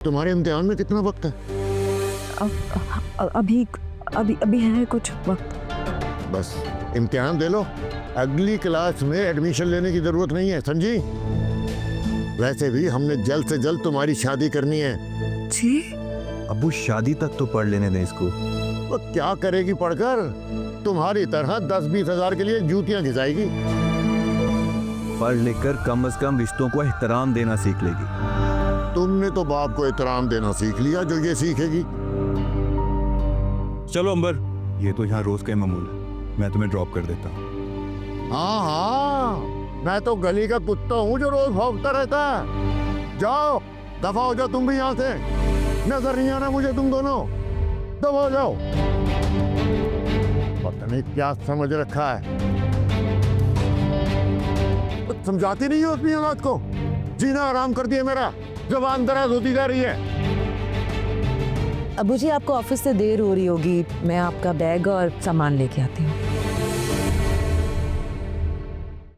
तुम्हारे इम्तिहान में कितना वक्त है? अभी अभी अभी है कुछ वक्त। बस इम्तिहान दे लो, अगली क्लास में एडमिशन लेने की जरूरत नहीं है, समझी? वैसे भी हमने जल्द से जल्द तुम्हारी शादी करनी है। जी अबू शादी तक तो पढ़ लेने दें इसको। वो क्या करेगी पढ़कर? तुम्हारी तरह 10-20 हजार के लिए जूतियां घिसाएगी। पढ़ लिख कर कम से कम रिश्तों को एहतराम देना सीख लेगी। तुमने तो बाप को एहतराम देना सीख लिया, जो ये सीखेगी। चलो अंबर, ये तो यहाँ रोज का मामूल है, मैं तुम्हें ड्रॉप कर देता हूँ। हाँ हाँ, मैं तो गली का कुत्ता हूँ जो रोज भौंकता रहता है। जाओ, दफा हो जाओ तुम भी यहाँ से। नजर नहीं आना मुझे तुम दोनों, दफा हो जाओ। पता नहीं क्या समझ रखा है, कुछ समझाती नहीं हो अपनी औलाद को। जीना आराम कर दिया मेरा, जबान दराज होती जा रही है। अबू जी, आपको ऑफिस से देर हो रही होगी, मैं आपका बैग और सामान लेके आती हूँ।